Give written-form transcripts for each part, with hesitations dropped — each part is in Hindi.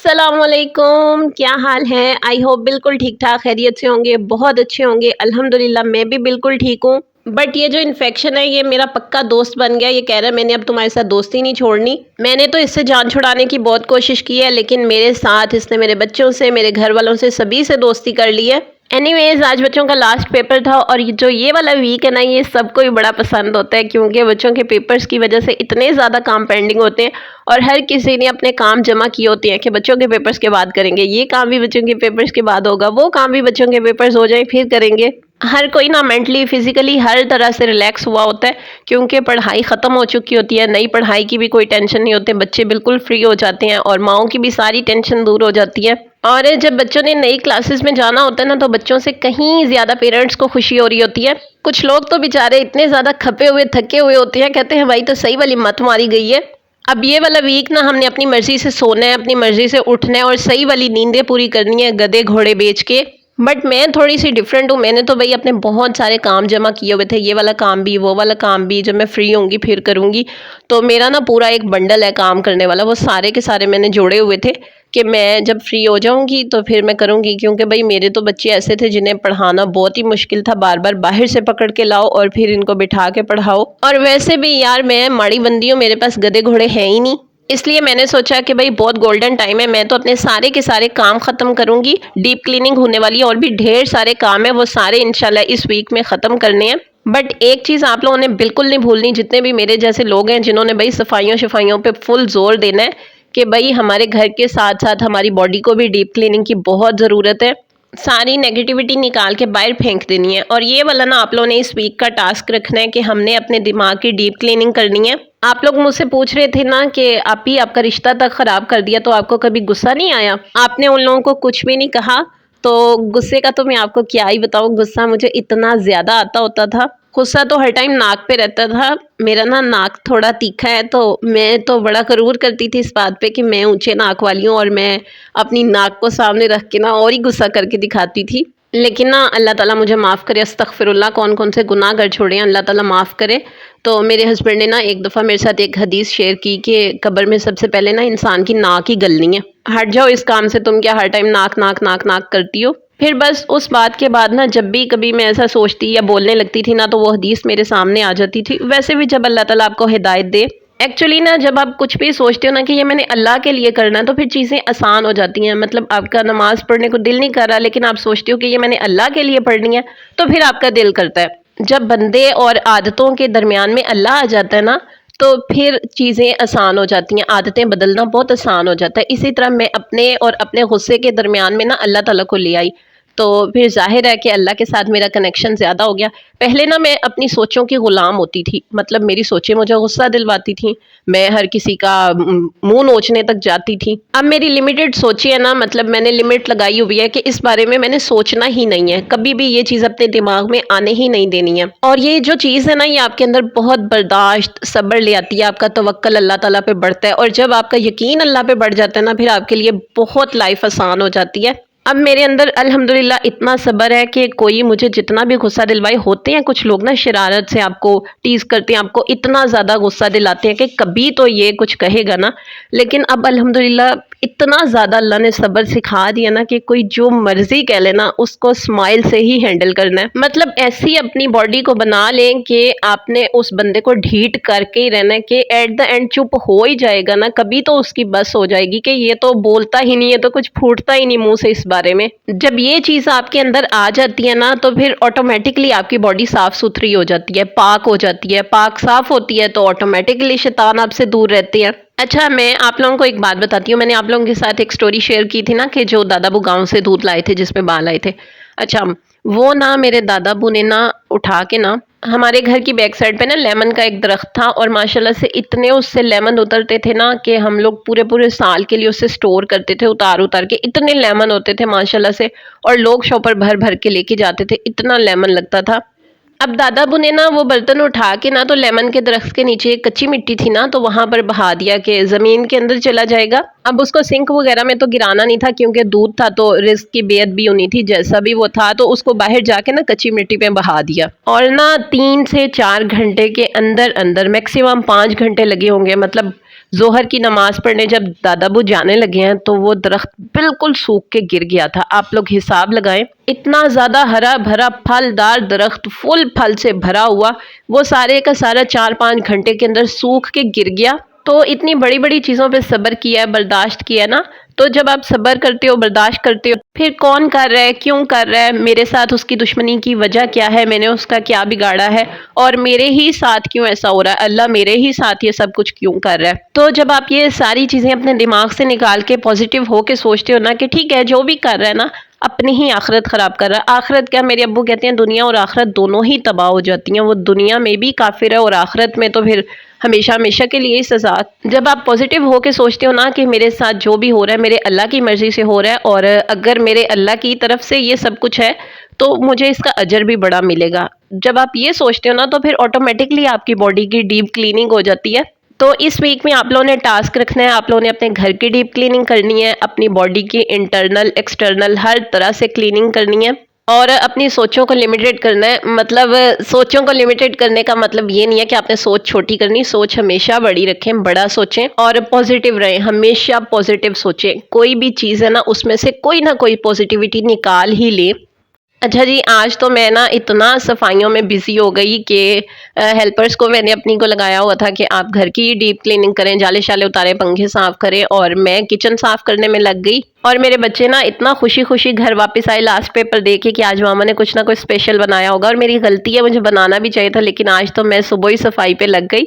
अस्सलामुअलैकुम, क्या हाल है? आई होप बिल्कुल ठीक-ठाक खैरियत से होंगे, बहुत अच्छे होंगे। अल्हम्दुलिल्लाह मैं भी बिल्कुल ठीक हूँ। बट ये जो इन्फेक्शन है ये मेरा पक्का दोस्त बन गया। ये कह रहा है मैंने अब तुम्हारे साथ दोस्ती नहीं छोड़नी। मैंने तो इससे जान छुड़ाने की बहुत कोशिश की है, लेकिन मेरे साथ इसने मेरे बच्चों से, मेरे घर वालों से, सभी से दोस्ती कर ली है। एनीवेज आज बच्चों का लास्ट पेपर था और ये वाला वीक है ना, ये सबको ही बड़ा पसंद होता है क्योंकि बच्चों के पेपर्स की वजह से इतने ज़्यादा काम पेंडिंग होते हैं और हर किसी ने अपने काम जमा किए होते हैं कि बच्चों के पेपर्स के बाद करेंगे, ये काम भी बच्चों के पेपर्स के बाद होगा, वो काम भी बच्चों के पेपर्स हो जाए फिर करेंगे। हर कोई ना मेंटली फिजिकली हर तरह से रिलैक्स हुआ होता है क्योंकि पढ़ाई ख़त्म हो चुकी होती है। नई पढ़ाई की भी कोई टेंशन नहीं होती, बच्चे बिल्कुल फ्री हो जाते हैं और माओं की भी सारी टेंशन दूर हो जाती है। और जब बच्चों ने नई क्लासेस में जाना होता है ना, तो बच्चों से कहीं ज़्यादा पेरेंट्स को खुशी हो रही होती है। कुछ लोग तो बेचारे इतने ज़्यादा खपे हुए थके हुए होते हैं, कहते हैं भाई तो सही वाली मत मारी गई है। अब ये वाला वीक ना हमने अपनी मर्जी से सोना है, अपनी मर्जी से उठना है और सही वाली नींदें पूरी करनी है गधे घोड़े बेच के। बट मैं थोड़ी सी डिफरेंट हूँ। मैंने तो भाई अपने बहुत सारे काम जमा किए हुए थे, ये वाला काम भी वो वाला काम भी, जब मैं फ्री होंगी फिर करूँगी। तो मेरा ना पूरा एक बंडल है काम करने वाला, वो सारे के सारे मैंने जोड़े हुए थे कि मैं जब फ्री हो जाऊंगी तो फिर मैं करूंगी। क्योंकि भाई मेरे तो बच्चे ऐसे थे जिन्हें पढ़ाना बहुत ही मुश्किल था, बार बार बाहर से पकड़ के लाओ और फिर इनको बिठा के पढ़ाओ। और वैसे भी यार मैं माड़ी बंदी हूँ, मेरे पास गधे घोड़े हैं ही नहीं। इसलिए मैंने सोचा कि भाई बहुत गोल्डन टाइम है, मैं तो अपने सारे के सारे काम ख़त्म करूंगी। डीप क्लीनिंग होने वाली है और भी ढेर सारे काम है, वो सारे इंशाल्लाह इस वीक में ख़त्म करने हैं। बट एक चीज़ आप लोगों ने बिल्कुल नहीं भूलनी, जितने भी मेरे जैसे लोग हैं जिन्होंने भाई सफाइयों पे फुल जोर देना है कि भाई हमारे घर के साथ साथ हमारी बॉडी को भी डीप क्लीनिंग की बहुत ज़रूरत है। सारी नेगेटिविटी निकाल के बाहर फेंक देनी है। और ये वाला ना आप लोगों ने इस वीक का टास्क रखना है कि हमने अपने दिमाग की डीप क्लीनिंग करनी है। आप लोग मुझसे पूछ रहे थे ना कि आप ही आपका रिश्ता तक खराब कर दिया, तो आपको कभी गुस्सा नहीं आया? आपने उन लोगों को कुछ भी नहीं कहा, तो गुस्से का तो मैं आपको क्या ही बताऊं। गुस्सा मुझे इतना ज़्यादा आता होता था, गुस्सा तो हर टाइम नाक पे रहता था। मेरा ना नाक थोड़ा तीखा है, तो मैं तो बड़ा करूर करती थी इस बात पे कि मैं ऊंचे नाक वाली हूँ और मैं अपनी नाक को सामने रख के ना और ही गुस्सा करके दिखाती थी। लेकिन ना अल्लाह ताला मुझे माफ़ करे, अस्तगफिरुल्लाह, कौन कौन से गुनाह कर छोड़े हैं, अल्लाह ताला माफ़ करे। तो मेरे हस्बैंड ने ना एक दफ़ा मेरे साथ एक हदीस शेयर की कि कब्र में सबसे पहले ना इंसान की नाक ही गलनी है। हट जाओ इस काम से, तुम क्या हर टाइम नाक नाक नाक नाक करती हो। फिर बस उस बात के बाद ना जब भी कभी मैं ऐसा सोचती या बोलने लगती थी ना, तो वो हदीस मेरे सामने आ जाती थी। वैसे भी जब अल्लाह ताला आपको हिदायत दे, एक्चुअली ना जब आप कुछ भी सोचते हो ना कि ये मैंने अल्लाह के लिए करना है, तो फिर चीज़ें आसान हो जाती हैं। मतलब आपका नमाज पढ़ने को दिल नहीं कर रहा, लेकिन आप सोचते हो कि ये मैंने अल्लाह के लिए पढ़नी है, तो फिर आपका दिल करता है। जब बंदे और आदतों के दरमियान में अल्लाह आ जाता है ना, तो फिर चीज़ें आसान हो जाती हैं, आदतें बदलना बहुत आसान हो जाता है। इसी तरह मैं अपने और अपने गुस्से के दरमियान में ना अल्लाह ताला को ले आई, तो फिर ज़ाहिर है कि अल्लाह के साथ मेरा कनेक्शन ज़्यादा हो गया। पहले ना मैं अपनी सोचों की ग़ुलाम होती थी, मतलब मेरी सोचें मुझे गुस्सा दिलवाती थी, मैं हर किसी का मुँह नोचने तक जाती थी। अब मेरी लिमिटेड सोचें है ना, मतलब मैंने लिमिट लगाई हुई है कि इस बारे में मैंने सोचना ही नहीं है, कभी भी ये चीज़ अपने दिमाग में आने ही नहीं देनी है। और ये जो चीज़ है ना, ये आपके अंदर बहुत बर्दाश्त सब्र ले आती है, आपका तवक्कल अल्लाह ताला पे बढ़ता है। और जब आपका यकीन अल्लाह पे बढ़ जाता है ना, फिर आपके लिए बहुत लाइफ आसान हो जाती है। अब मेरे अंदर अल्हम्दुलिल्लाह इतना सब्र है कि कोई मुझे जितना भी गुस्सा दिलवाए, होते हैं कुछ लोग ना शरारत से आपको टीज़ करते हैं, आपको इतना ज़्यादा गुस्सा दिलाते हैं कि कभी तो ये कुछ कहेगा ना। लेकिन अब अल्हम्दुलिल्लाह इतना ज़्यादा अल्लाह ने सब्र सिखा दिया ना कि कोई जो मर्जी कह लेना, उसको स्माइल से ही हैंडल करना है। मतलब ऐसी अपनी बॉडी को बना लें कि आपने उस बंदे को ढीठ करके ही रहना है कि एट द एंड चुप हो ही जाएगा ना, कभी तो उसकी बस हो जाएगी कि ये तो बोलता ही नहीं है, तो कुछ फूटता ही नहीं मुंह से इस बारे में। जब ये चीज़ आपके अंदर आ जाती है ना, तो फिर ऑटोमेटिकली आपकी बॉडी साफ सुथरी हो जाती है, पाक हो जाती है। पाक साफ होती है तो ऑटोमेटिकली शैतान आपसे दूर रहते हैं। अच्छा, मैं आप लोगों को एक बात बताती हूँ। मैंने आप लोगों के साथ एक स्टोरी शेयर की थी ना कि जो दादाबू गांव से दूध लाए थे जिसमें बाल आए थे। अच्छा, वो ना मेरे दादाबू ने ना उठा के ना हमारे घर की बैक साइड पे ना लेमन का एक दरख्त था और माशाल्लाह से इतने उससे लेमन उतरते थे ना कि हम लोग पूरे पूरे साल के लिए उससे स्टोर करते थे, उतार उतार के। इतने लेमन होते थे माशाल्लाह से, और लोग शॉपर भर भर के लेके जाते थे, इतना लेमन लगता था। अब दादाबू ने ना वो बर्तन उठा के ना, तो लेमन के दरख्त के नीचे एक कच्ची मिट्टी थी ना, तो वहां पर बहा दिया कि जमीन के अंदर चला जाएगा। अब उसको सिंक वगैरह में तो गिराना नहीं था क्योंकि दूध था, तो रिस्क की बेयद भी होनी थी। जैसा भी वो था, तो उसको बाहर जाके ना कच्ची मिट्टी पे बहा दिया। और ना 3 से 4 घंटे के अंदर अंदर, मैक्सिमम 5 घंटे लगे होंगे, मतलब जोहर की नमाज पढ़ने जब दादाबू जाने लगे हैं तो वो दरख्त बिल्कुल सूख के गिर गया था। आप लोग हिसाब लगाएं, इतना ज़्यादा हरा भरा फलदार दरख्त, फुल फल से भरा हुआ, वो सारे का सारा 4-5 घंटे के अंदर सूख के गिर गया। तो इतनी बड़ी बड़ी चीज़ों पे सब्र किया है, बर्दाश्त किया है ना। तो जब आप सब्र करते हो, बर्दाश्त करते हो, फिर कौन कर रहा है, क्यों कर रहा है, मेरे साथ उसकी दुश्मनी की वजह क्या है, मैंने उसका क्या बिगाड़ा है और मेरे ही साथ क्यों ऐसा हो रहा है, अल्लाह मेरे ही साथ ये सब कुछ क्यों कर रहा है। तो जब आप ये सारी चीज़ें अपने दिमाग से निकाल के पॉजिटिव होके सोचते हो ना कि ठीक है जो भी कर रहा है ना अपनी ही आखिरत ख़राब कर रहा है। आखिरत क्या, मेरे अब्बू कहते हैं दुनिया और आखिरत दोनों ही तबाह हो जाती हैं। वो दुनिया में भी काफिर है और आखिरत में तो फिर हमेशा हमेशा के लिए ही सज़ा। जब आप पॉजिटिव होके सोचते हो ना कि मेरे साथ जो भी हो रहा है मेरे अल्लाह की मर्ज़ी से हो रहा है और अगर मेरे अल्लाह की तरफ से ये सब कुछ है तो मुझे इसका अजर भी बड़ा मिलेगा। जब आप ये सोचते हो ना तो फिर ऑटोमेटिकली आपकी बॉडी की डीप क्लीनिंग हो जाती है। तो इस वीक में आप लोगों ने टास्क रखना है, आप लोगों ने अपने घर की डीप क्लीनिंग करनी है, अपनी बॉडी की इंटरनल एक्सटर्नल हर तरह से क्लीनिंग करनी है और अपनी सोचों को लिमिटेड करना है। मतलब सोचों को लिमिटेड करने का मतलब ये नहीं है कि आपने सोच छोटी करनी, सोच हमेशा बड़ी रखें, बड़ा सोचें और पॉजिटिव रहें, हमेशा पॉजिटिव सोचें। कोई भी चीज़ है ना उसमें से कोई ना कोई पॉजिटिविटी निकाल ही ले। अच्छा जी, आज तो मैं ना इतना सफाइयों में बिज़ी हो गई कि हेल्पर्स को मैंने अपनी को लगाया हुआ था कि आप घर की डीप क्लीनिंग करें, जाले शाले उतारें, पंखे साफ़ करें और मैं किचन साफ़ करने में लग गई। और मेरे बच्चे ना इतना खुशी खुशी घर वापस आए लास्ट पेपर दे के कि आज मामा ने कुछ ना कुछ स्पेशल बनाया होगा। और मेरी गलती है, मुझे बनाना भी चाहिए था, लेकिन आज तो मैं सुबह ही सफाई पे लग गई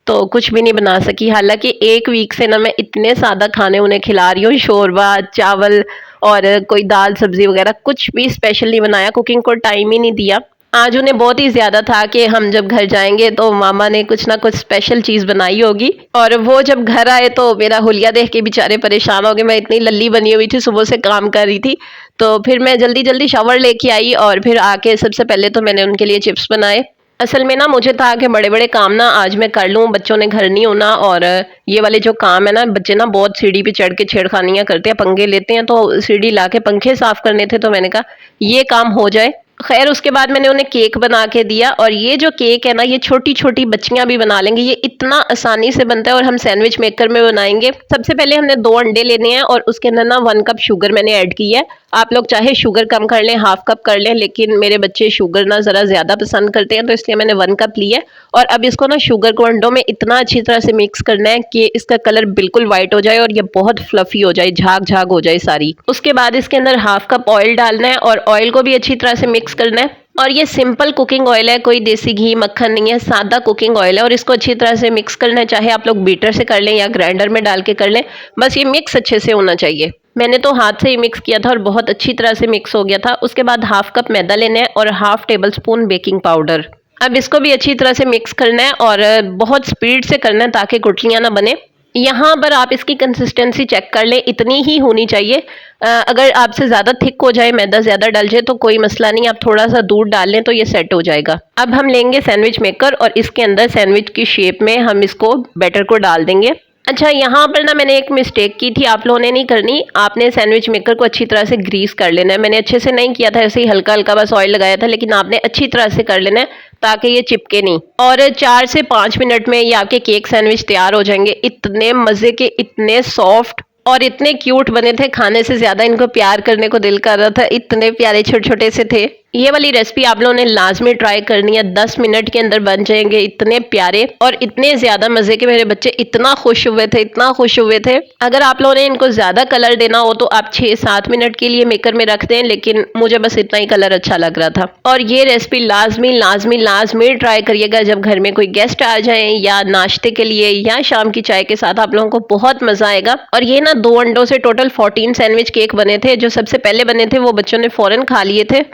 तो कुछ भी नहीं बना सकी। हालांकि एक वीक से ना मैं इतने सादा खाने उन्हें खिला रही हूँ, शोरबा, चावल और कोई दाल सब्जी वगैरह, कुछ भी स्पेशल नहीं बनाया, कुकिंग को टाइम ही नहीं दिया। आज उन्हें बहुत ही ज़्यादा था कि हम जब घर जाएंगे तो मामा ने कुछ ना कुछ स्पेशल चीज़ बनाई होगी। और वो जब घर आए तो मेरा हुलिया देख के बेचारे परेशान हो गए। मैं इतनी लल्ली बनी हुई थी, सुबह से काम कर रही थी, तो फिर मैं जल्दी जल्दी शावर लेके आई और फिर आके सबसे पहले तो मैंने उनके लिए चिप्स बनाए। असल में ना मुझे था कि बड़े बड़े काम ना आज मैं कर लूँ, बच्चों ने घर नहीं होना और ये वाले जो काम है ना, बच्चे ना बहुत सीढ़ी पे चढ़ के छेड़खानियाँ करते हैं, पंगे लेते हैं, तो सीढ़ी ला के पंखे साफ करने थे तो मैंने कहा ये काम हो जाए। खैर उसके बाद मैंने उन्हें केक बना के दिया और ये जो केक है ना ये छोटी छोटी बच्चियां भी बना लेंगी, ये इतना आसानी से बनता है और हम सैंडविच मेकर में बनाएंगे। सबसे पहले हमने 2 अंडे लेने हैं और उसके अंदर ना 1 कप शुगर मैंने ऐड की है। आप लोग चाहे शुगर कम कर लें, हाफ कप कर लें, लेकिन मेरे बच्चे शुगर ना ज़रा ज़्यादा पसंद करते हैं तो इसलिए मैंने 1 कप ली है। और अब इसको ना शुगर को अंडों में इतना अच्छी तरह से मिक्स करना है कि इसका कलर बिल्कुल वाइट हो जाए और ये बहुत फ्लफी हो जाए, झाग झाग हो जाए सारी। उसके बाद इसके अंदर हाफ कप ऑयल डालना है और ऑयल को भी अच्छी तरह से मिक्स करना है। और ये सिंपल कुकिंग ऑयल है, कोई देसी घी मक्खन नहीं है, सादा कुकिंग ऑयल है और इसको अच्छी तरह से मिक्स करना है। चाहे आप लोग बीटर से कर लें या ग्राइंडर में डाल के कर लें, बस ये मिक्स अच्छे से होना चाहिए। मैंने तो हाथ से ही मिक्स किया था और बहुत अच्छी तरह से मिक्स हो गया था। उसके बाद हाफ कप मैदा लेना है और half table spoon baking powder. अब इसको भी अच्छी तरह से मिक्स करना है और बहुत स्पीड से करना है ताकि गुठलियाँ ना बने। यहाँ पर आप इसकी कंसिस्टेंसी चेक कर लें, इतनी ही होनी चाहिए। अगर आपसे ज़्यादा थिक हो जाए, मैदा ज़्यादा डल जाए तो कोई मसला नहीं, आप थोड़ा सा दूध डाल लें तो ये सेट हो जाएगा। अब हम लेंगे सैंडविच मेकर और इसके अंदर सैंडविच की शेप में हम इसको बैटर को डाल देंगे। अच्छा, यहाँ पर ना मैंने एक मिस्टेक की थी, आप लोगों ने नहीं करनी। आपने सैंडविच मेकर को अच्छी तरह से ग्रीस कर लेना है। मैंने अच्छे से नहीं किया था, ऐसे ही हल्का हल्का बस ऑयल लगाया था, लेकिन आपने अच्छी तरह से कर लेना है ताकि ये चिपके नहीं। और 4 से 5 मिनट में ये आपके केक सैंडविच तैयार हो जाएंगे। इतने मज़े के, इतने सॉफ्ट और इतने क्यूट बने थे, खाने से ज़्यादा इनको प्यार करने को दिल कर रहा था, इतने प्यारे छोटे छोटे से थे। ये वाली रेसिपी आप लोगों ने लाजमी ट्राई करनी है, 10 मिनट के अंदर बन जाएंगे इतने प्यारे और इतने ज़्यादा मज़े के। मेरे बच्चे इतना खुश हुए थे, इतना खुश हुए थे। अगर आप लोगों ने इनको ज़्यादा कलर देना हो तो आप 6-7 मिनट के लिए मेकर में रख दें, लेकिन मुझे बस इतना ही कलर अच्छा लग रहा था। और ये रेसिपी लाजमी लाजमी लाजमी ट्राई करिएगा जब घर में कोई गेस्ट आ जाए या नाश्ते के लिए या शाम की चाय के साथ, आप लोगों को बहुत मज़ा आएगा। और ये ना 2 अंडों से टोटल 14 सैंडविच केक बने थे। जो सबसे पहले बने थे वो बच्चों ने फ़ौरन खा लिए थे।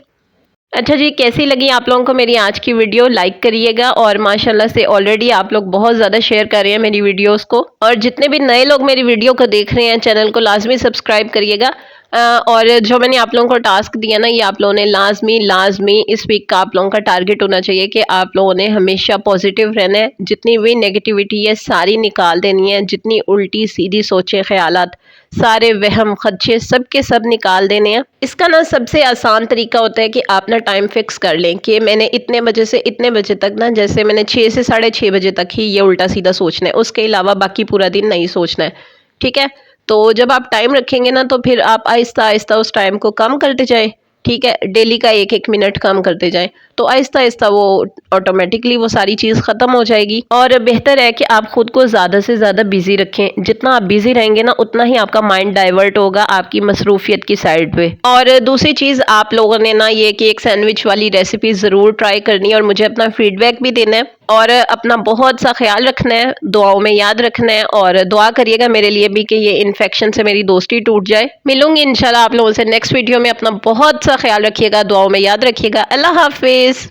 अच्छा जी, कैसी लगी आप लोगों को मेरी आज की वीडियो? लाइक करिएगा और माशाल्लाह से ऑलरेडी आप लोग बहुत ज़्यादा शेयर कर रहे हैं मेरी वीडियोस को। और जितने भी नए लोग मेरी वीडियो को देख रहे हैं, चैनल को लाजमी सब्सक्राइब करिएगा। और जो मैंने आप लोगों को टास्क दिया ना, ये आप लोगों ने लाजमी लाजमी इस वीक का आप लोगों का टारगेट होना चाहिए कि आप लोगों ने हमेशा पॉजिटिव रहना है। जितनी भी नेगेटिविटी है सारी निकाल देनी है, जितनी उल्टी सीधी सोचें ख्यालात सारे वहम खदशे सब के सब निकाल देने हैं। इसका ना सबसे आसान तरीका होता है कि आप ना टाइम फिक्स कर लें कि मैंने इतने बजे से इतने बजे तक ना, जैसे मैंने 6 से 6:30 बजे तक ही ये उल्टा सीधा सोचना है, उसके अलावा बाकी पूरा दिन नहीं सोचना है। ठीक है, तो जब आप टाइम रखेंगे ना तो फिर आप आहिस्ता आहिस्ता उस टाइम को कम करते जाएं। ठीक है, डेली का 1-1 मिनट कम करते जाएं तो आहिस्ता आहिस्ता वो ऑटोमेटिकली वो सारी चीज़ ख़त्म हो जाएगी। और बेहतर है कि आप खुद को ज़्यादा से ज़्यादा बिजी रखें। जितना आप बिजी रहेंगे ना उतना ही आपका माइंड डाइवर्ट होगा आपकी मसरूफियत की साइड पे। और दूसरी चीज़ आप लोगों ने ना ये कि एक सैंडविच वाली रेसिपी ज़रूर ट्राई करनी है और मुझे अपना फीडबैक भी देना है और अपना बहुत सा ख्याल रखना है, दुआओं में याद रखना है और दुआ करिएगा मेरे लिए भी कि ये इन्फेक्शन से मेरी दोस्ती टूट जाए। मिलूंगी इंशाल्लाह आप लोगों से नेक्स्ट वीडियो में। अपना बहुत सा ख्याल रखिएगा, दुआओं में याद रखिएगा। अल्लाह हाफिज़।